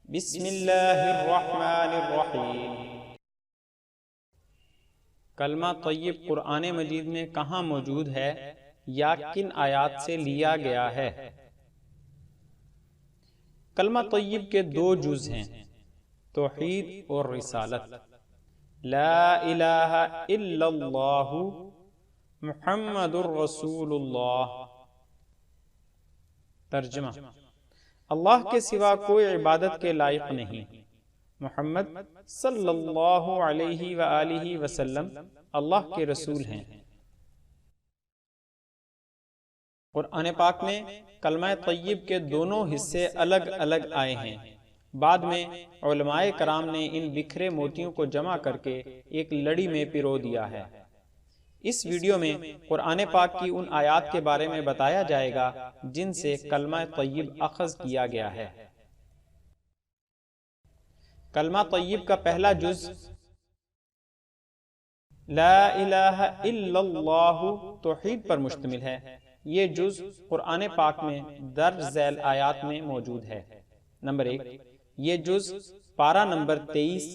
بسم اللہ الرحمن الرحیم۔ کلمہ طیب قرآن مجید میں کہاں موجود ہے یا کن آیات سے لیا گیا ہے؟ کلمہ طیب کے دو جز ہیں، توحید اور رسالت۔ لا الہ الا اللہ محمد الرسول اللہ۔ ترجمہ: اللہ کے سوا کوئی عبادت کے لائق نہیں، محمد صلی اللہ علیہ وآلہ وسلم اللہ کے رسول ہیں۔ قرآن پاک میں کلمہ طیب کے دونوں حصے الگ الگ آئے ہیں۔ بعد میں علمائے کرام نے ان بکھرے موتیوں کو جمع کر کے ایک لڑی میں پرو دیا ہے۔ اس ویڈیو میں قرآن پاک کی ان آیات کے بارے میں بتایا جائے گا جن سے کلمہ طیب اخذ کیا گیا ہے۔ کلمہ طیب کا پہلا جز لا الہ الا اللہ توحید پر مشتمل ہے۔ یہ جز قرآن پاک میں درج ذیل آیات میں موجود ہے۔ نمبر 1، یہ جز پارہ نمبر 23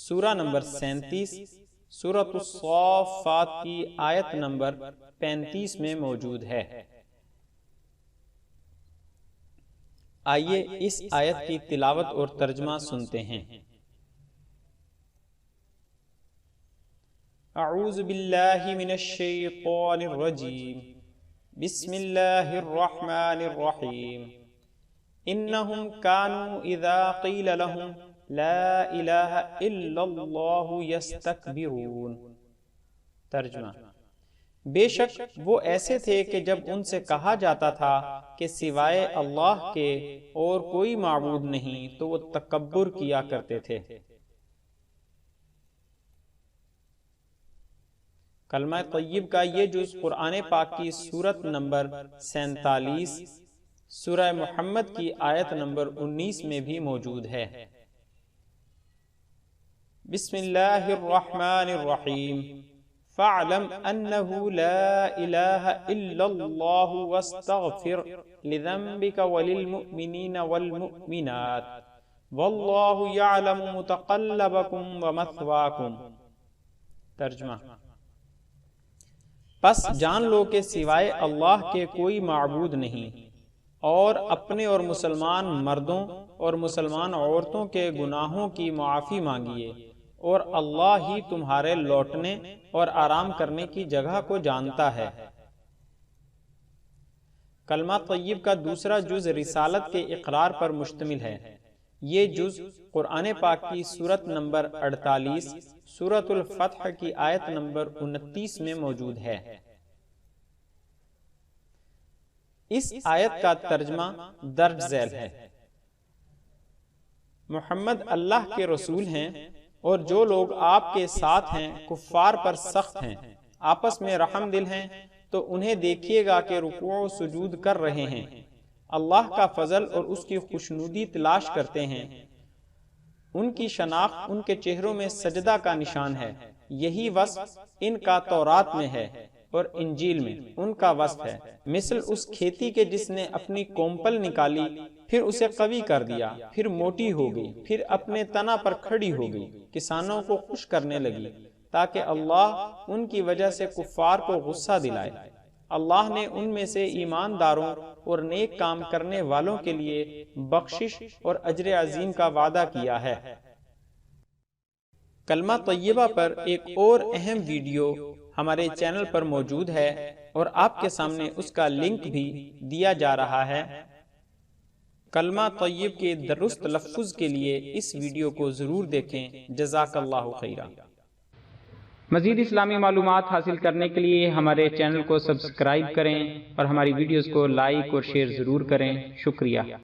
سورہ نمبر 37 سورۃ الصافات کی آیت نمبر 35 میں موجود ہے۔ آئیے اس آیت کی تلاوت اور ترجمہ سنتے ہیں۔ اعوذ باللہ من الشیطان الرجیم، بسم اللہ الرحمن الرحیم۔ انہم کانوا اذا قیل لہم لا الہ الا اللہ یستکبرون۔ ترجمہ: بے شک وہ ایسے تھے کہ جب ان سے کہا جاتا تھا کہ سوائے اللہ کے اور کوئی معبود نہیں تو وہ تکبر کیا کرتے تھے۔ کلمہ طیب کا یہ جز قرآن پاک کی سورت نمبر 47 سورہ محمد کی آیت نمبر 19 میں بھی موجود ہے۔ بسم اللہ الرحمن الرحیم۔ فاعلم انہ لا الہ الا اللہ واستغفر لذنبک وللمؤمنین والمؤمنات واللہ یعلم متقلبکم ومثواکم۔ ترجمہ: پس جان لو کہ سوائے اللہ کے کوئی معبود نہیں، اور اپنے اور مسلمان مردوں اور مسلمان عورتوں کے گناہوں کی معافی مانگیے، اور اللہ ہی تمہارے لوٹنے اور آرام کرنے کی جگہ کو جانتا ہے۔ کلمہ طیب کا دوسرا جز رسالت کے اقرار پر مشتمل ہے۔ یہ جز قرآن پاک کی سورت نمبر 48 سورۃ الفتح کی آیت نمبر 29 میں موجود ہے۔ اس آیت کا ترجمہ درج ذیل ہے۔ محمد اللہ کے رسول ہیں، اور جو لوگ آپ کے ساتھ ہیں کفار پر سخت ہیں، آپس میں رحم دل ہیں، تو انہیں دیکھیے گا کہ رکوع و سجود کر رہے ہیں، اللہ کا فضل اور اس کی خوشنودی تلاش کرتے ہیں۔ ان کی شناخت ان کے چہروں میں سجدہ کا نشان ہے۔ یہی وصف ان کا تورات میں ہے اور انجیل میں ان کا وصف ہے، مثل اس کھیتی کے جس نے اپنی کومپل نکالی، پھر اسے قوی کر دیا، پھر موٹی ہو گئی، پھر اپنے تنا پر کھڑی ہو گئی، کسانوں کو خوش کرنے لگی، تاکہ اللہ ان کی وجہ سے کفار کو غصہ دلائے۔ اللہ نے ان میں سے ایمانداروں اور نیک کام کرنے والوں کے لیے بخشش اور اجر عظیم کا وعدہ کیا ہے۔ کلمہ طیبہ پر ایک اور اہم ویڈیو ہمارے چینل پر موجود ہے، اور آپ کے سامنے اس کا لنک بھی دیا جا رہا ہے۔ کلمہ طیب کے درست تلفظ کے لیے اس ویڈیو کو ضرور دیکھیں۔ جزاک اللہ خیرا۔ مزید اسلامی معلومات حاصل کرنے کے لیے ہمارے چینل کو سبسکرائب کریں اور ہماری ویڈیوز کو لائک اور شیئر ضرور کریں۔ شکریہ۔